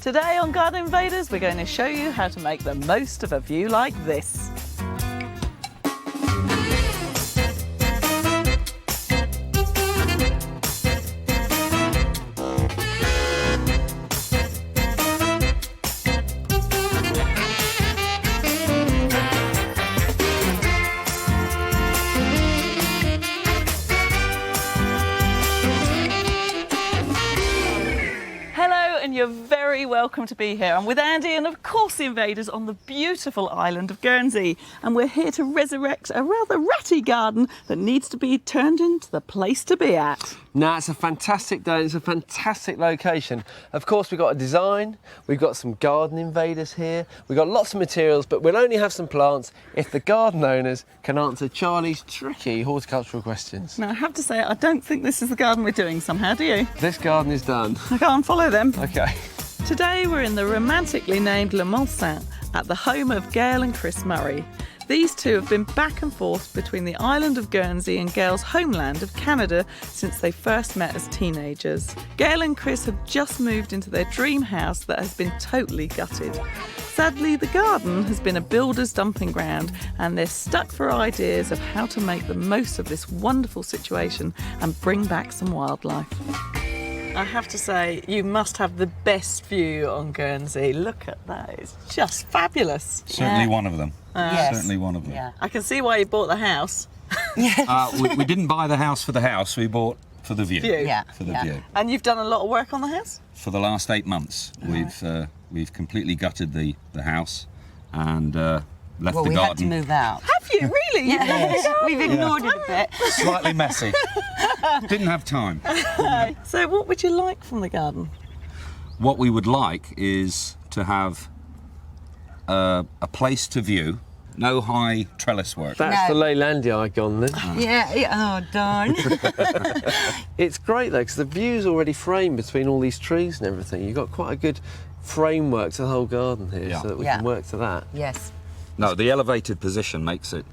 Today on Garden Invaders, we're going to show you how to make the most of a view like this. You're very welcome to be here. I'm with Andy and of course the Invaders on the beautiful island of Guernsey, and we're here to resurrect a rather ratty garden that needs to be turned into the place to be at. Now, it's a fantastic day, it's a fantastic location. Of course, we've got a design, we've got some Garden Invaders here, we've got lots of materials, but we'll only have some plants if the garden owners can answer Charlie's tricky horticultural questions. Now, I have to say, I don't think this is the garden we're doing somehow, do you? This garden is done. I can't follow them. Okay. Today we're in the romantically named Le Monceau at the home of Gail and Chris Murray. These two have been back and forth between the island of Guernsey and Gail's homeland of Canada since they first met as teenagers. Gail and Chris have just moved into their dream house that has been totally gutted. Sadly, the garden has been a builder's dumping ground and they're stuck for ideas of how to make the most of this wonderful situation and bring back some wildlife. I have to say, you must have the best view on Guernsey. Look at that, it's just fabulous. Certainly one of them. Yes. Certainly one of them. Yeah. I can see why you bought the house. We didn't buy the house for the house, we bought for the view. Yeah. For the view. And you've done a lot of work on the house? For the last 8 months, we've completely gutted the house and left Well, the we garden. had to move out. Have you really? Yeah. We've ignored it a bit. Slightly messy. Didn't have time. So what would you like from the garden? What we would like is to have a place to view, no high trellis work. That's No. the Leylandia gone then. Yeah. Oh, darn. It's great though, because the view's already framed between all these trees and everything. You've got quite a good framework to the whole garden here, Yeah. so that we Yeah. can work to that. Yes. No, the elevated position makes it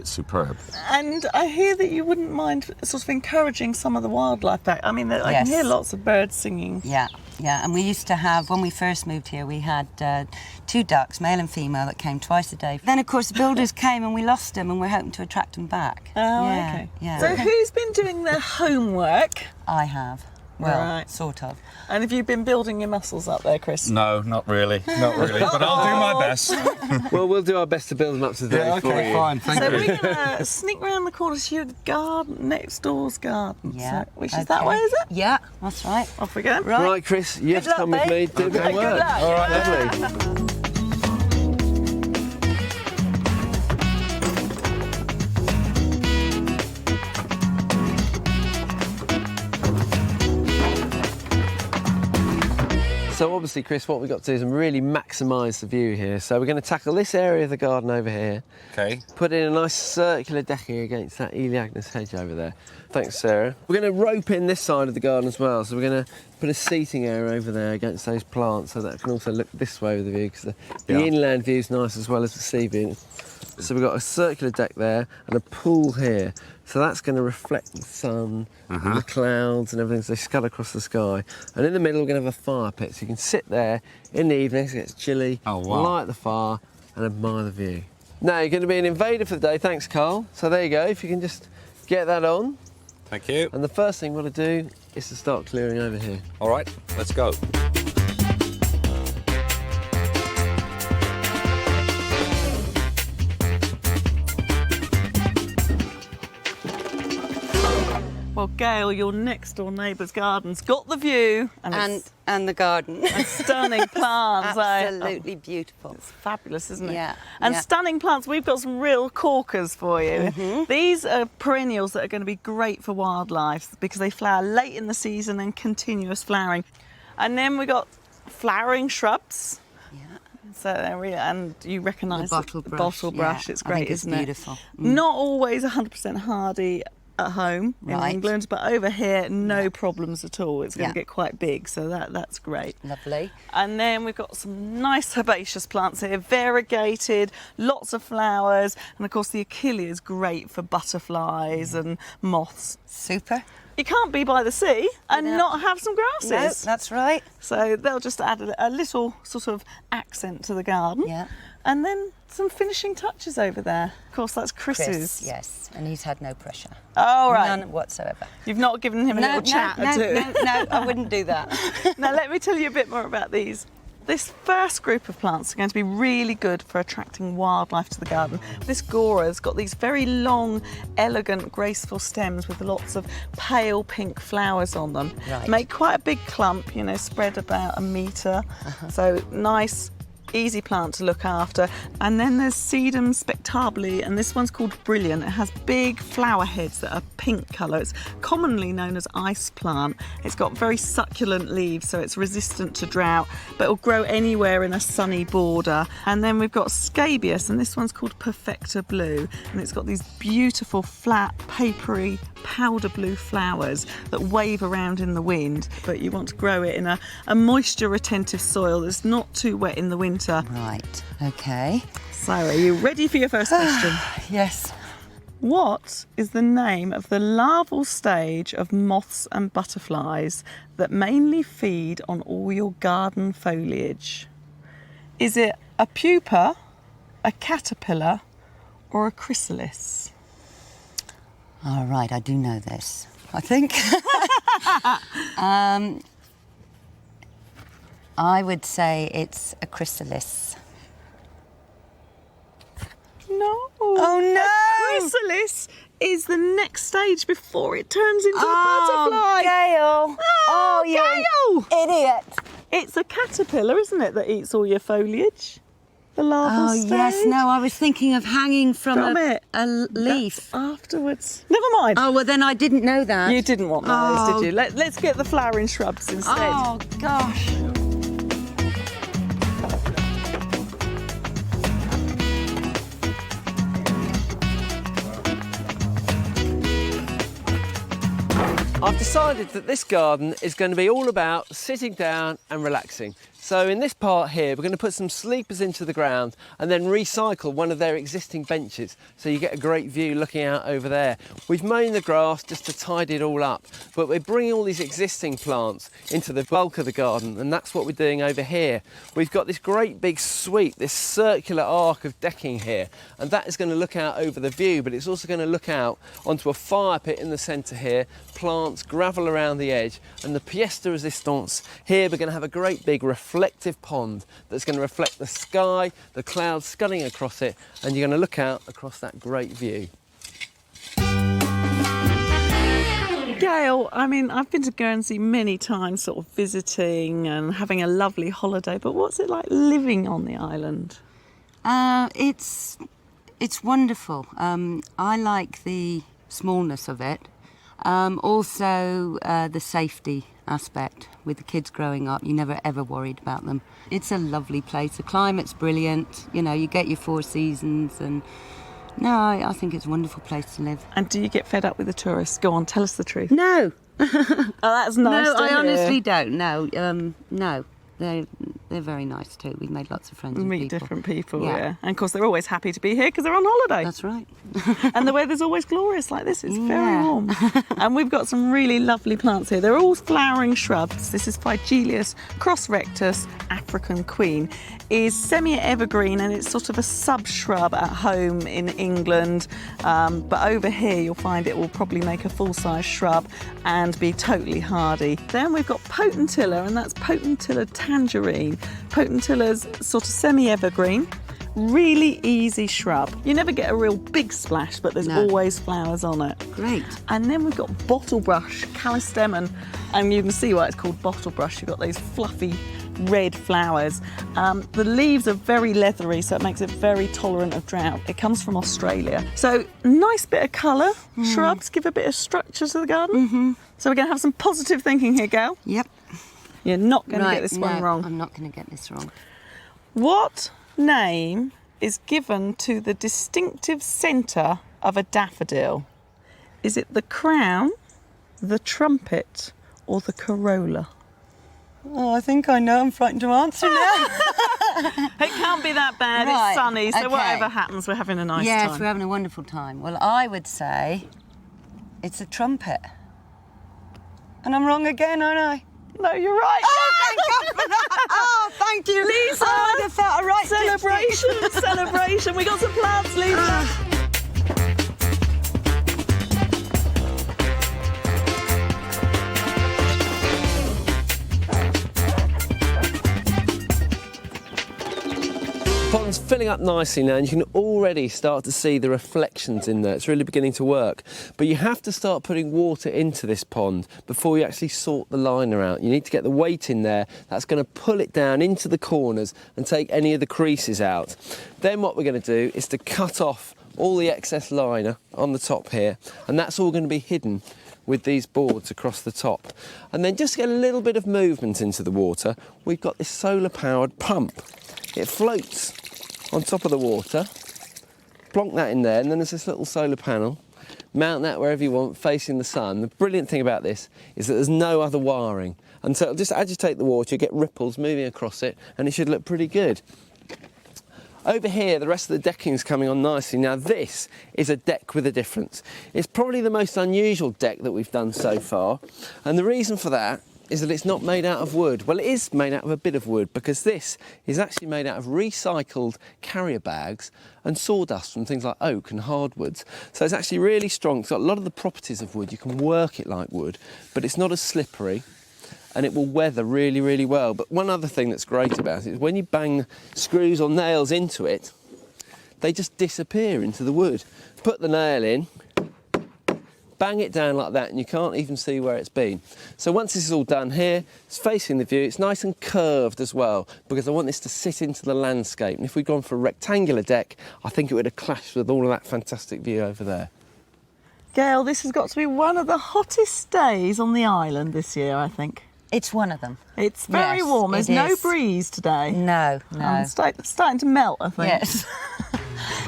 superb. And I hear that you wouldn't mind sort of encouraging some of the wildlife back. I mean, I can Yes. hear lots of birds singing. Yeah. Yeah. And we used to have, when we first moved here, we had 2 ducks, male and female, that came twice a day. Then, of course, the builders came and we lost them, and we're hoping to attract them back. Oh, yeah, okay. Yeah. So who's been doing their homework? I have. Well, Right. sort of. And have you been building your muscles up there, Chris? No, not really, but I'll do my best. Well, we'll do our best to build them up today for you. fine, thank So you. we're going to sneak round the corner to your garden, next door's garden. Yeah. So, which is that way, is it? Yeah, that's right. Off we go. Right, Chris, you have to luck, come with me. babe. Do a bit of Okay, good work. luck. All right, lovely. So obviously, Chris, what we've got to do is really maximise the view here. So we're going to tackle this area of the garden over here, Okay. put in a nice circular decking against that Eleagnus hedge over there. Thanks, Sarah. We're going to rope in this side of the garden as well. So we're going to put a seating area over there against those plants so that can also look this way with the view, because the inland view is nice as well as the sea view. So we've got a circular deck there and a pool here. So that's going to reflect the sun and the clouds and everything as they scud across the sky. And in the middle, we're going to have a fire pit. So you can sit there in the evenings, it gets chilly, light the fire and admire the view. Now, you're going to be an invader for the day. Thanks, Carl. So there you go. If you can just get that on. Thank you. And the first thing we've got to do is to start clearing over here. All right, let's go. Well, Gail, your next door neighbour's garden's got the view and the garden. it's stunning plants. Absolutely beautiful. It's fabulous, isn't it? Yeah, And yeah. stunning plants. We've got some real corkers for you. These are perennials that are going to be great for wildlife because they flower late in the season and continuous flowering. And then we've got flowering shrubs. Yeah. So they're really, and you recognise The bottle brush. bottle brush. Yeah, It's I great, think it's isn't it? beautiful. Not always 100% hardy at home in Right. England, but over here, no problems at all. It's going Yeah. to get quite big, so that's great. Lovely. And then we've got some nice herbaceous plants here, variegated, lots of flowers, and of course the achillea is great for butterflies and moths. Super. You can't be by the sea and No. not have some grasses. No, that's right. So they'll just add a little sort of accent to the garden. Yeah. And then some finishing touches over there. Of course, that's Chris's. Chris, yes, and he's had no pressure. Oh, right. None whatsoever. You've not given him a little chat or two. No, I wouldn't do that. Now, let me tell you a bit more about these. This first group of plants are going to be really good for attracting wildlife to the garden. This Gora's got these very long, elegant, graceful stems with lots of pale pink flowers on them. Right. Make quite a big clump, you know, spread about 1 metre. So nice, easy plant to look after. And then there's Sedum spectabile, and this one's called Brilliant. It has big flower heads that are pink colour. It's commonly known as ice plant. It's got very succulent leaves, so it's resistant to drought, but it'll grow anywhere in a sunny border. And then we've got Scabious, and this one's called Perfecta Blue, and it's got these beautiful flat, papery, powder blue flowers that wave around in the wind, but you want to grow it in a moisture retentive soil that's not too wet in the winter. Right, okay. So, are you ready for your first question? Yes. What is the name of the larval stage of moths and butterflies that mainly feed on all your garden foliage? Is it a pupa, a caterpillar, or a chrysalis? All right, I do know this, I think. I would say it's a chrysalis. No. Oh, no! A chrysalis is the next stage before it turns into a butterfly. Gail! Oh, you're Gail! an idiot! It's a caterpillar, isn't it, that eats all your foliage? The larval Oh, stage? yes, no, I was thinking of hanging from it. a leaf. That's afterwards. Never mind. Oh, well, then I didn't know that. You didn't want those, did you? Let's get the flowering shrubs instead. Oh, gosh. I've decided that this garden is going to be all about sitting down and relaxing. So in this part here, we're going to put some sleepers into the ground and then recycle one of their existing benches, so you get a great view looking out over there. We've mown the grass just to tidy it all up, but we're bringing all these existing plants into the bulk of the garden, and that's what we're doing over here. We've got this great big sweep, this circular arc of decking here, and that is going to look out over the view, but it's also going to look out onto a fire pit in the centre here, plants, gravel around the edge, and the pièce de résistance here, we're going to have a great big reflective pond that's going to reflect the sky, the clouds scudding across it, and you're going to look out across that great view. Gail, I mean, I've been to Guernsey many times, sort of visiting and having a lovely holiday, but what's it like living on the island? It's wonderful. I like the smallness of it. Also, the safety aspect with the kids growing up. You never ever worried about them. It's a lovely place. The climate's brilliant. You know, you get your 4 seasons, and no, I think it's a wonderful place to live. And do you get fed up with the tourists? Go on, tell us the truth. No. Oh, that's nice. No, to I hear. honestly don't. No, no. They're very nice too. We've made lots of friends with Meet people. different people, Yeah. yeah. And of course, they're always happy to be here because they're on holiday. That's right. And the weather's always glorious like this. It's very Yeah. warm. And we've got some really lovely plants here. They're all flowering shrubs. This is Phygelius crossrectus African Queen. Is semi-evergreen, and it's sort of a sub-shrub at home in England. But over here, you'll find it will probably make a full-size shrub and be totally hardy. Then we've got Potentilla, and that's Potentilla tangerine. Potentilla's sort of semi-evergreen. Really easy shrub. You never get a real big splash, but there's always flowers on it. Great. And then we've got bottlebrush, callistemon, and you can see why it's called bottlebrush. You've got those fluffy red flowers. The leaves are very leathery, so it makes it very tolerant of drought. It comes from Australia. So nice bit of colour. Shrubs give a bit of structure to the garden. So we're going to have some positive thinking here, Gail. Yep. You're not going to get this one wrong. I'm not going to get this wrong. What name is given to the distinctive centre of a daffodil? Is it the crown, the trumpet, or the corolla? Oh, I think I know. I'm frightened to answer now. It can't be that bad. Right, It's sunny, so okay. whatever happens, we're having a nice Yes, time. we're having a wonderful time. Well, I would say it's a trumpet. And I'm wrong again, aren't I? No, you're right. Oh, thank God for that. Oh, thank you. Lisa! Oh, I felt a right Celebration, celebration. We got some plants, Lisa. Pond's filling up nicely now, and you can already start to see the reflections in there. It's really beginning to work. But you have to start putting water into this pond before you actually sort the liner out. You need to get the weight in there. That's going to pull it down into the corners and take any of the creases out. Then what we're going to do is to cut off all the excess liner on the top here, and that's all going to be hidden with these boards across the top. And then just to get a little bit of movement into the water, we've got this solar-powered pump. It floats on top of the water, plonk that in there, and then there's this little solar panel. Mount that wherever you want, facing the sun. The brilliant thing about this is that there's no other wiring, and so it'll just agitate the water, you get ripples moving across it, and it should look pretty good. Over here, the rest of the decking's coming on nicely. Now this is a deck with a difference. It's probably the most unusual deck that we've done so far, and the reason for that is that it's not made out of wood. Well, it is made out of a bit of wood, because this is actually made out of recycled carrier bags and sawdust from things like oak and hardwoods. So it's actually really strong. It's got a lot of the properties of wood. You can work it like wood, but it's not as slippery, and it will weather really, really well. But one other thing that's great about it is when you bang screws or nails into it, they just disappear into the wood. Put the nail in, bang it down like that, and you can't even see where it's been. So once this is all done here, it's facing the view, it's nice and curved as well, because I want this to sit into the landscape. And if we'd gone for a rectangular deck, I think it would have clashed with all of that fantastic view over there. Gail, this has got to be one of the hottest days on the island this year, I think. It's one of them. It's very Yes, warm. There's it no is. breeze today. No. It's starting to melt, I think. Yes.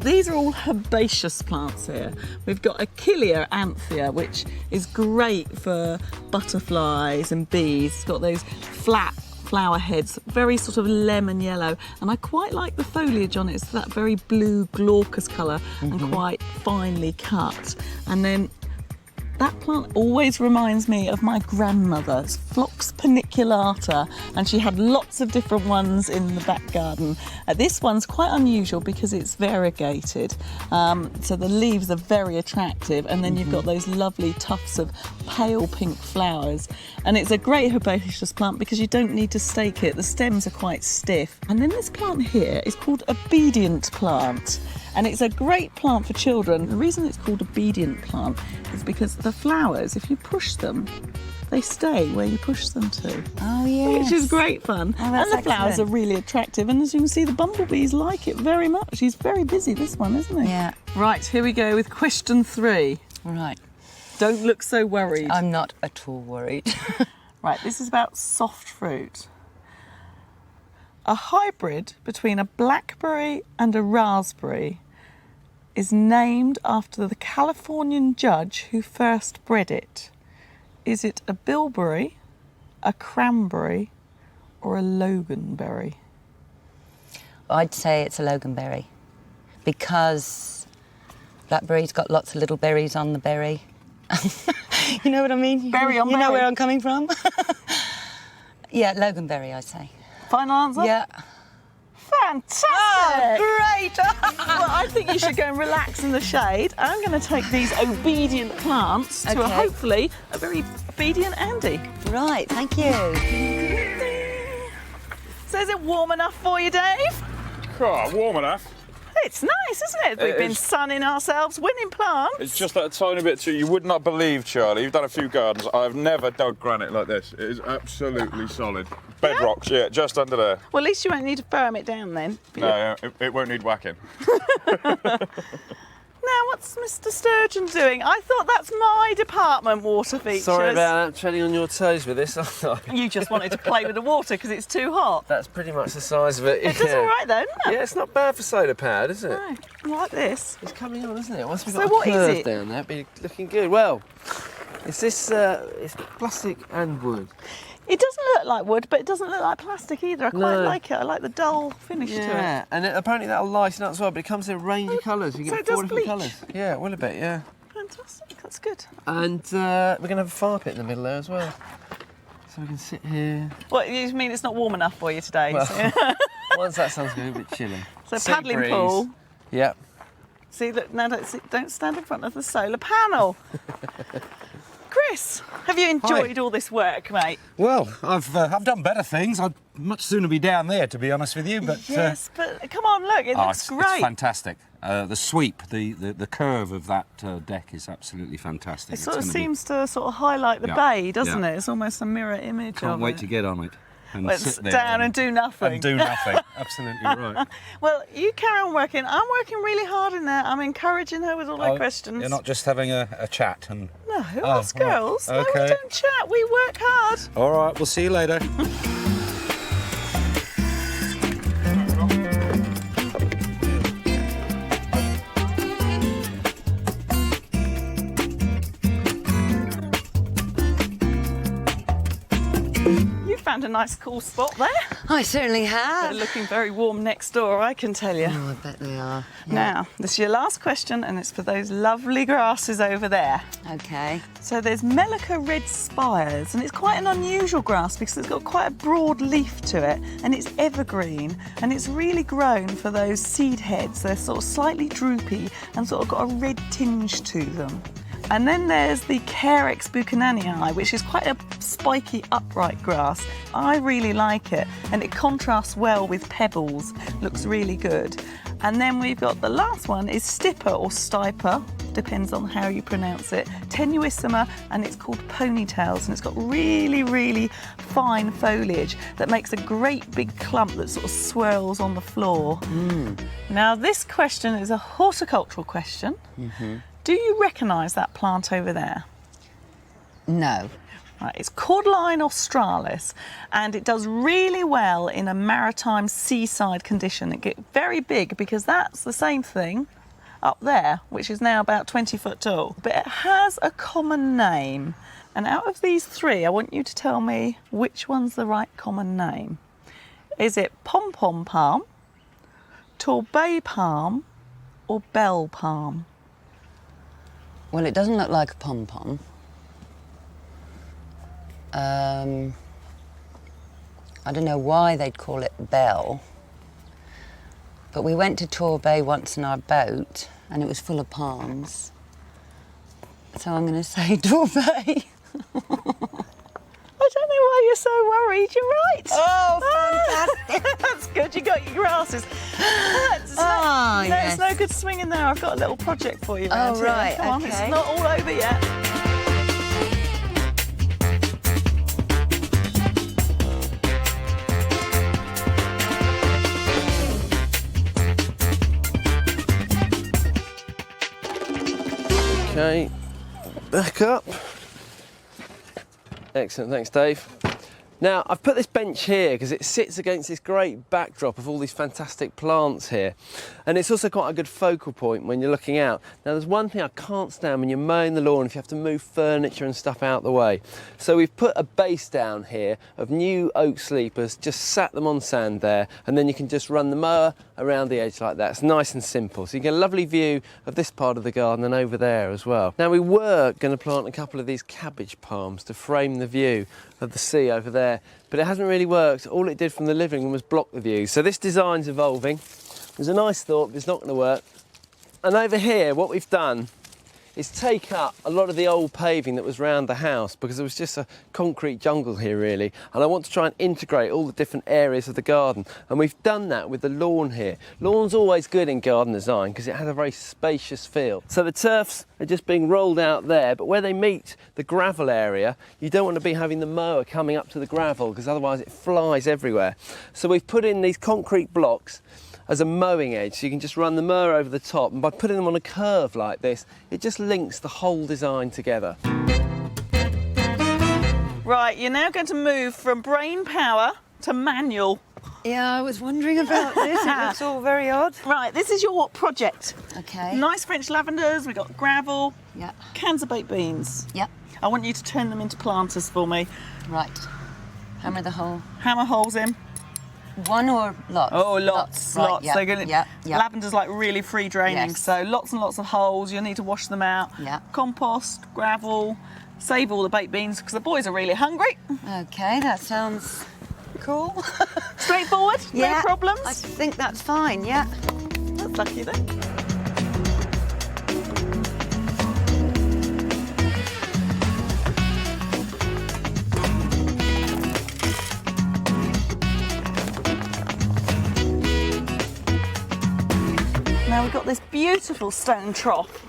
These are all herbaceous plants here. We've got Achillea anthea, which is great for butterflies and bees. It's got those flat flower heads, very sort of lemon yellow, and I quite like the foliage on it. It's that very blue glaucous colour and quite finely cut. And then that plant always reminds me of my grandmother's Phlox paniculata, and she had lots of different ones in the back garden. This one's quite unusual because it's variegated, so the leaves are very attractive, and then you've got those lovely tufts of pale pink flowers. And it's a great herbaceous plant because you don't need to stake it. The stems are quite stiff. And then this plant here is called obedient plant. And it's a great plant for children. The reason it's called obedient plant is because the flowers, if you push them, they stay where you push them to. Oh, yes. Which is great fun. Oh, and that's the flowers excellent. are really attractive. And as you can see, the bumblebees like it very much. He's very busy, this one, isn't he? Yeah. Right, here we go with question 3. Right. Don't look so worried. I'm not at all worried. Right, this is about soft fruit. A hybrid between a blackberry and a raspberry is named after the Californian judge who first bred it. Is it a bilberry, a cranberry, or a loganberry? I'd say it's a loganberry because blackberry's got lots of little berries on the berry. You know what I mean? Berry on You know berry. where I'm coming from? Yeah, loganberry, I'd say. Final answer? Yeah. Fantastic! Great! Well, I think you should go and relax in the shade. I'm going to take these obedient plants to Okay. hopefully a very obedient Andy. Right, thank you. So is it warm enough for you, Dave? Oh, warm enough. It's nice, isn't it? We've been is. sunning ourselves, winning plants. It's just that tiny bit too. You would not believe, Charlie. You've done a few gardens. I've never dug granite like this. It is absolutely solid. Bedrocks, yeah, just under there. Well, at least you won't need to firm it down then. No, it won't need whacking. Now, what's Mr. Sturgeon doing? I thought that's my department, water features. Sorry about that, treading on your toes with this, aren't I? You just wanted to play with the water because it's too hot. That's pretty much the size of it. It does all right though, doesn't it? Yeah, it's not bad for solar powered, is it? No, like this. It's coming on, isn't it? Once we've So got what a is curve it? down there, it'll be looking good. Well, it's this, it's plastic and wood. It doesn't look like wood, but it doesn't look like plastic either. I quite No. like it. I like the dull finish to it. Yeah, and apparently that'll lighten up as well, but it comes in a range of colours. You So get it does 4 different bleach? colours. Yeah, it will a bit, yeah. Fantastic, that's good. And we're going to have a fire pit in the middle there as well. So we can sit here. What, you mean it's not warm enough for you today? Well, once that sun's going a bit chilly. So Sea paddling breeze. pool. Yep. See, look, now don't stand in front of the solar panel. Chris, have you enjoyed all this work, mate? Well, I've done better things. I'd much sooner be down there, to be honest with you. But Yes, but come on, look, it looks great. It's fantastic. The sweep, the curve of that deck is absolutely fantastic. It sort of seems to sort of highlight the bay, doesn't it? It's almost a mirror image of it. Can't wait to get on it. And Let's sit there down and do nothing. And do nothing. Absolutely right. Well, you carry on working. I'm working really hard in there. I'm encouraging her with all her questions. You're not just having a chat and... No, us girls. right. No, we Okay. don't chat. We work hard. All right, we'll see you later. You found a nice cool spot there. I certainly They're have. looking very warm next door, I can tell you. Oh, I bet they are. Now, this is your last question, and it's for those lovely grasses over there. Okay. So there's Melica red spires, and it's quite an unusual grass because it's got quite a broad leaf to it, and it's evergreen, and it's really grown for those seed heads. They're sort of slightly droopy and sort of got a red tinge to them. And then there's the Carex buchananii, which is quite a spiky, upright grass. I really like it, and it contrasts well with pebbles. Looks really good. And then we've got the last one is Stipper or Stiper, depends on how you pronounce it, tenuissima, and it's called ponytails, and it's got really, really fine foliage that makes a great big clump that sort of swirls on the floor. Now, this question is a horticultural question. Do you recognise that plant over there? No. Right, it's Cordyline australis, and it does really well in a maritime seaside condition. It gets very big because that's the same thing up there, which is now about 20 foot tall. But it has a common name, and out of these three, I want you to tell me which one's the right common name. Is it pom-pom palm, Torbay palm, or bell palm? Well, it doesn't look like a pom-pom. I don't know why they'd call it bell, but we went to Torbay once in our boat and it was full of palms. So I'm going to say Torbay. I don't know why you're so worried. You're right. Oh, fantastic. That's good. You got your grasses. It's no good swinging there. I've got a little project for you. Oh, right, Come on, okay. it's not all over yet. Okay, back up. Excellent, thanks Dave. Now, I've put this bench here because it sits against this great backdrop of all these fantastic plants here. And it's also quite a good focal point when you're looking out. Now, there's one thing I can't stand when you're mowing the lawn if you have to move furniture and stuff out the way. So we've put a base down here of new oak sleepers, just sat them on sand there, and then you can just run the mower around the edge like that. It's nice and simple. So you get a lovely view of this part of the garden and over there as well. Now, we were going to plant a couple of these cabbage palms to frame the view of the sea over there, but it hasn't really worked. All it did from the living room was block the view. So this design's evolving. It was a nice thought, but it's not going to work. And over here, what we've done is take up a lot of the old paving that was round the house because it was just a concrete jungle here really, and I want to try and integrate all the different areas of the garden, and we've done that with the lawn here. Lawn's always good in garden design because it has a very spacious feel. So the turfs are just being rolled out there, but where they meet the gravel area, you don't want to be having the mower coming up to the gravel because otherwise it flies everywhere. So we've put in these concrete blocks as a mowing edge, so you can just run the mower over the top, and by putting them on a curve like this, it just links the whole design together. Right, you're now going to move from brain power to manual. Yeah, I was wondering about this. It looks all very odd. Right, this is your project. Okay. Nice French lavenders, we've got gravel, Yeah. cans of baked beans. Yep. I want you to turn them into planters for me. Right. Hammer the hole. Hammer holes in. One or lots? Oh, lots. Right, yeah, They're gonna, yeah. Lavender's like really free draining, Yes. so lots and lots of holes. You'll need to wash them out. Yeah. Compost, gravel, save all the baked beans because the boys are really hungry. Okay, that sounds cool. Straightforward, Yeah, no problems. I think that's fine, yeah. That's lucky then. Now we've got this beautiful stone trough.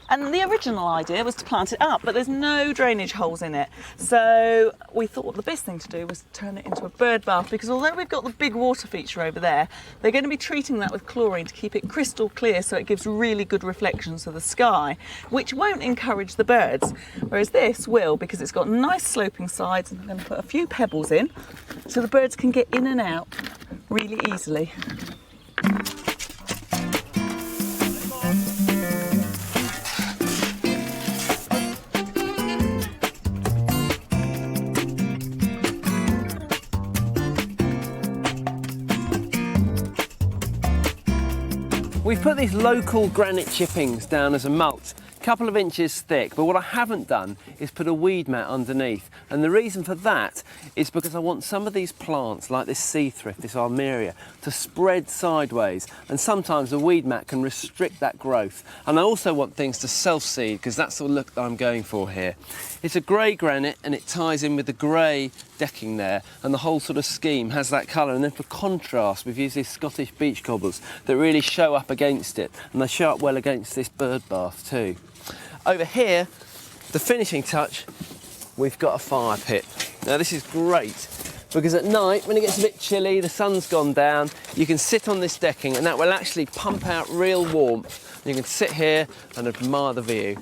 And the original idea was to plant it up, but there's no drainage holes in it. So we thought the best thing to do was turn it into a bird bath, because although we've got the big water feature over there, they're going to be treating that with chlorine to keep it crystal clear so it gives really good reflections of the sky, which won't encourage the birds. Whereas this will, because it's got nice sloping sides, and I'm going to put a few pebbles in so the birds can get in and out really easily. We've put these local granite chippings down as a mulch, a couple of inches thick, but what I haven't done is put a weed mat underneath. And the reason for that is because I want some of these plants, like this sea thrift, this armeria, to spread sideways. And sometimes a weed mat can restrict that growth. And I also want things to self-seed, because that's the look that I'm going for here. It's a grey granite and it ties in with the grey decking there, and the whole sort of scheme has that colour. And then for contrast, we've used these Scottish beech cobbles that really show up against it, and they show up well against this bird bath too. Over here, the finishing touch, we've got a fire pit. Now this is great because at night, when it gets a bit chilly, the sun's gone down, you can sit on this decking and that will actually pump out real warmth. You can sit here and admire the view.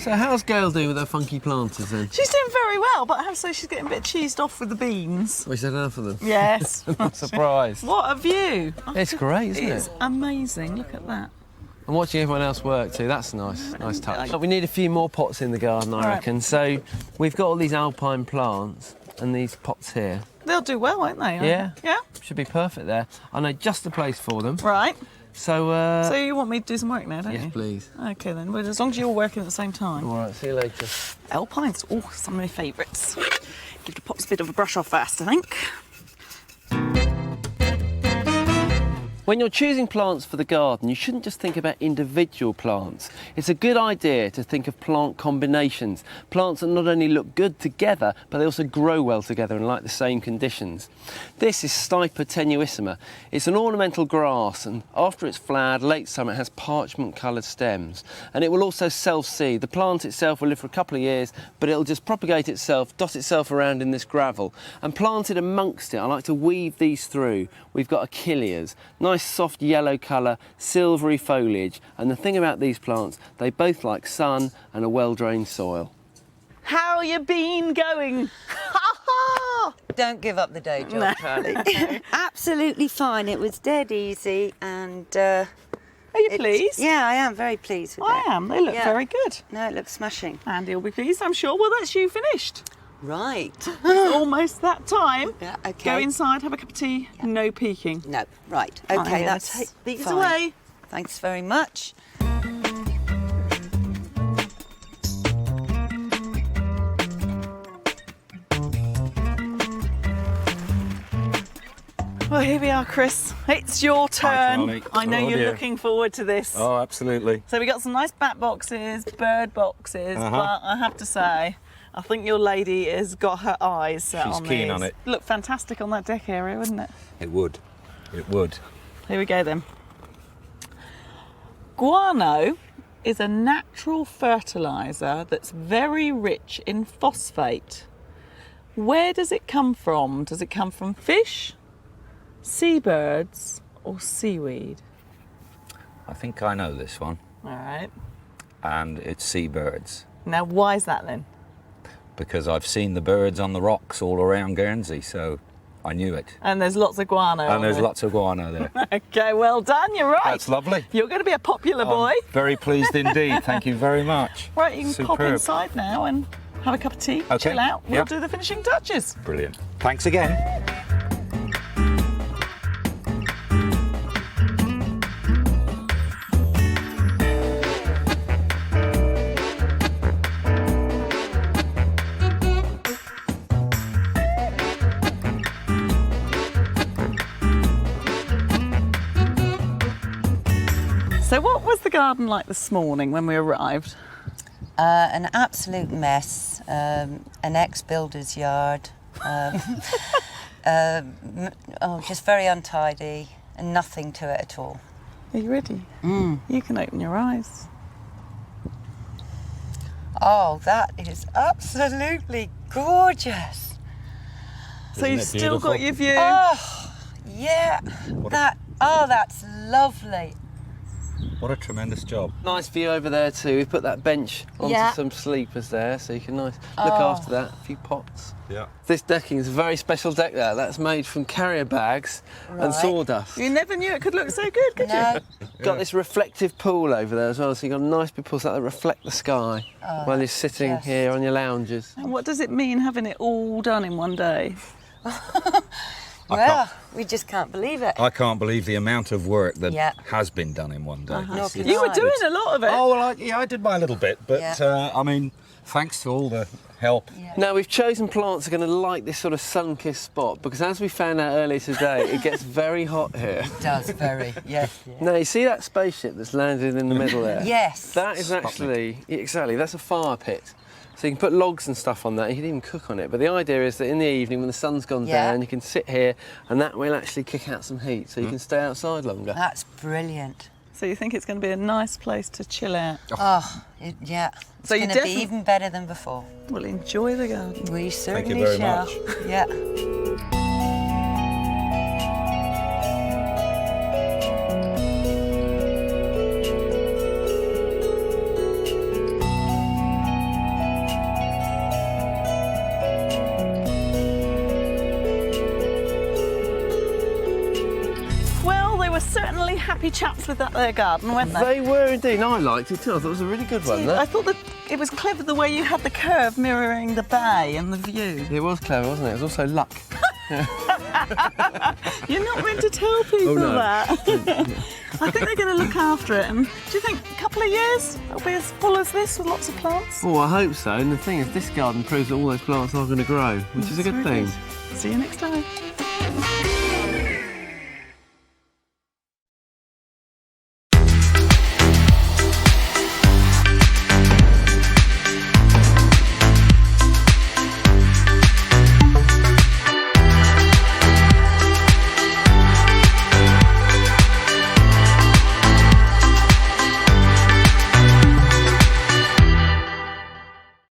So how's Gail doing with her funky planters then? She's doing very well, but I have to say she's getting a bit cheesed off with the beans. We said enough of them. Yes. I'm not surprised. What a view. It's great, isn't It's it? amazing. Look at that. And watching everyone else work too, that's nice, nice touch. We need a few more pots in the garden, I All right. reckon. So we've got all these alpine plants and these pots here. They'll do well, won't they? Yeah. Yeah? Should be perfect there. I know just the place for them. Right. So, So you want me to do some work now, don't you? yes, please. Okay then, well, as long as you're all working at the same time. All right, see you later. Alpines, oh, some of my favourites. Give the pots a bit of a brush off first, I think. When you're choosing plants for the garden, you shouldn't just think about individual plants. It's a good idea to think of plant combinations. Plants that not only look good together, but they also grow well together and like the same conditions. This is Stipa tenuissima. It's an ornamental grass, and after it's flowered, late summer, it has parchment-coloured stems. And it will also self-seed. The plant itself will live for a couple of years, but it'll just propagate itself, dot itself around in this gravel. And planted amongst it, I like to weave these through. We've got achillias, nice soft yellow colour, silvery foliage, and the thing about these plants, they both like sun and a well-drained soil. How you been going? Don't give up the day job, Charlie. Absolutely fine. It was dead easy, and Are you pleased? yeah, I am very pleased with it. I am. They look Yeah. very good. No, it looks smashing. Andy will be pleased, I'm sure. Well, that's you finished. Right. It's almost that time. Yeah, okay. Go inside, have a cup of tea, no peeking. No, right. I'm Okay, gonna that's take these fine. away. Thanks very much. Well, here we are, Chris. It's your turn. Charlie. I know Oh, you're dear. looking forward to this. Oh, absolutely. So we got some nice bat boxes, bird boxes, Uh-huh. but I have to say, I think your lady has got her eyes set She's on keen these. on it. Look fantastic on that deck area, wouldn't it? It would. It would. Here we go then. Guano is a natural fertiliser that's very rich in phosphate. Where does it come from? Does it come from fish, seabirds, or seaweed? I think I know this one. All right. And it's seabirds. Now, why is that then? Because I've seen the birds on the rocks all around Guernsey, so I knew it. And there's lots of guano. And there's on lots of guano there. there. Okay, well done. You're right. That's lovely. You're going to be a popular boy. I'm very pleased indeed. Thank you very much. Right, you can pop Superb. inside now and have a cup of tea, Okay. chill out. We'll Yeah. do the finishing touches. Brilliant. Thanks again. So what was the garden like this morning when we arrived? An absolute mess, an ex-builder's yard, just very untidy and nothing to it at all. Are you ready? You can open your eyes. Oh, that is absolutely gorgeous. So you've still got your view. Oh, yeah, that's lovely. What a tremendous job. Nice view over there too. We put that bench onto Yeah. some sleepers there, so you can look after that. A few pots. Yeah. This decking is a very special deck there. That's made from carrier bags and Right. sawdust. You never knew it could look so good, could No, Got this reflective pool over there as well, so you've got a nice big pool that reflect the sky while you're sitting yes. here on your lounges. you? And what does it mean having it all done in one day? well, we just can't believe it. I can't believe the amount of work that Yeah. has been done in one day. Nor can You were I. doing a lot of it. Oh, well, I did my little bit, but Yeah. I mean, thanks to all the help. Yeah. Now we've chosen plants that are going to like this sort of sun-kissed spot because as we found out earlier today, it gets very hot here. It does very, yes. Now you see that spaceship that's landed in the middle there? Yes. That is actually, exactly, that's a fire pit. So you can put logs and stuff on that, you can even cook on it. But the idea is that in the evening when the sun's gone Yeah. down, you can sit here and that will actually kick out some heat so you can stay outside longer. That's brilliant. So you think it's going to be a nice place to chill out? Yeah. It's So you going to be definitely- even better than before. Well, enjoy the garden. We certainly very shall. much. Yeah. Well, they were certainly happy chaps with that there garden, weren't they? They were indeed, and I liked it too. I thought it was a really good one. I thought that it was clever the way you had the curve mirroring the bay and the view. It was clever, wasn't it? It was also luck. You're not meant to tell people no. that. I think they're going to look after it. And do you think a couple of years it'll be as full as this with lots of plants? Oh, I hope so. And the thing is, this garden proves that all those plants are going to grow, which is a good thing. See you next time.